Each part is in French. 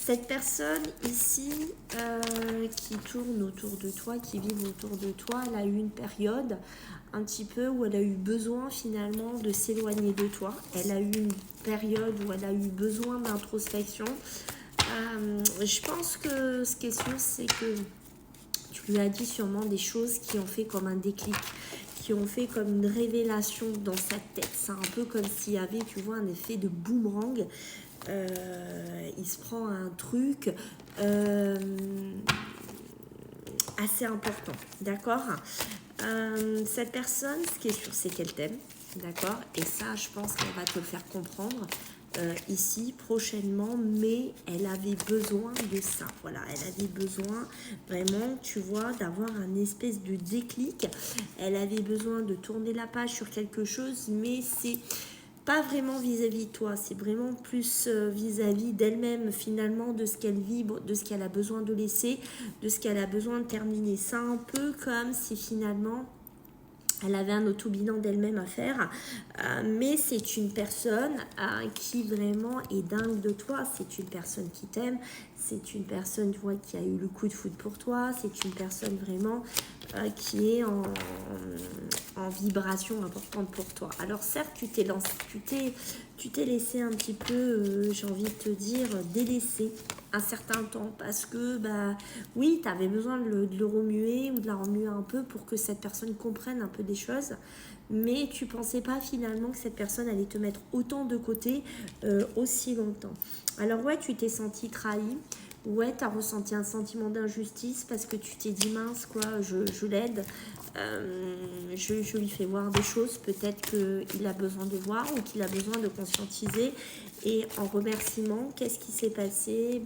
Cette personne ici qui tourne autour de toi, qui vit autour de toi, elle a eu une période un petit peu où elle a eu besoin finalement de s'éloigner de toi. Elle a eu une période où elle a eu besoin d'introspection. Je pense que ce qui est sûr, c'est que tu lui as dit sûrement des choses qui ont fait comme un déclic, qui ont fait comme une révélation dans sa tête. C'est un peu comme s'il y avait, tu vois, un effet de boomerang. Il se prend un truc assez important, d'accord. Cette personne, ce qui est sûr, c'est qu'elle t'aime, d'accord, et ça, je pense qu'elle va te le faire comprendre ici prochainement, mais elle avait besoin de ça, voilà, elle avait besoin vraiment, tu vois, d'avoir un espèce de déclic. Elle avait besoin de tourner la page sur quelque chose, mais c'est pas vraiment vis-à-vis de toi, c'est vraiment plus vis-à-vis d'elle-même finalement, de ce qu'elle vit, de ce qu'elle a besoin de laisser, de ce qu'elle a besoin de terminer. C'est un peu comme si finalement elle avait un auto-bilan d'elle-même à faire, mais c'est une personne qui vraiment est dingue de toi, c'est une personne qui t'aime, c'est une personne, tu vois, qui a eu le coup de foudre pour toi, c'est une personne vraiment qui est en vibration importante pour toi. Alors certes, tu t'es laissé un petit peu, j'ai envie de te dire, délaissé un certain temps, parce que bah oui, tu avais besoin de le remuer ou de la remuer un peu pour que cette personne comprenne un peu des choses, mais tu pensais pas finalement que cette personne allait te mettre autant de côté aussi longtemps. Alors ouais, tu t'es senti trahi. Ouais, tu as ressenti un sentiment d'injustice parce que tu t'es dit mince quoi, je l'aide, je lui fais voir des choses peut-être qu'il a besoin de voir ou qu'il a besoin de conscientiser. Et en remerciement, qu'est-ce qui s'est passé?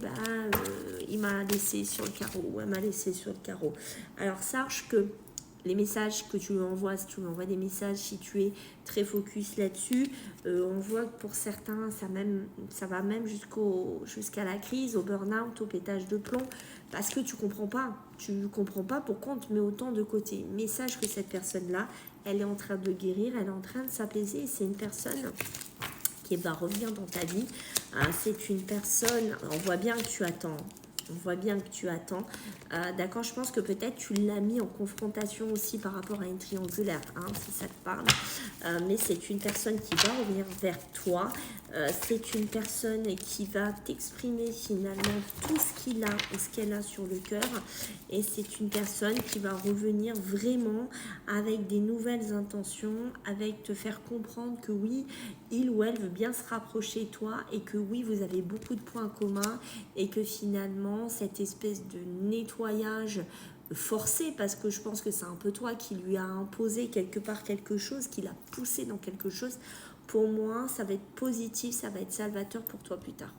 Il m'a laissé sur le carreau, ou elle m'a laissé sur le carreau. Alors sache que les messages que tu lui envoies, si tu lui envoies des messages, si tu es très focus là-dessus, on voit que pour certains, ça va même jusqu'à la crise, au burn-out, au pétage de plomb, parce que tu comprends pas pourquoi on te met autant de côté. Mais sache que cette personne-là, elle est en train de guérir, elle est en train de s'apaiser, et c'est une personne qui va revenir dans ta vie. C'est une personne, on voit bien que tu attends. D'accord, je pense que peut-être tu l'as mis en confrontation aussi par rapport à une triangulaire, si ça te parle. Mais c'est une personne qui va revenir vers toi. C'est une personne qui va t'exprimer finalement tout ce qu'il a et ce qu'elle a sur le cœur. Et c'est une personne qui va revenir vraiment avec des nouvelles intentions, avec te faire comprendre que oui, il ou elle veut bien se rapprocher de toi et que oui, vous avez beaucoup de points communs et que finalement, cette espèce de nettoyage forcé, parce que je pense que c'est un peu toi qui lui a imposé quelque part quelque chose, qui l'a poussé dans quelque chose, pour moi, ça va être positif, ça va être salvateur pour toi plus tard.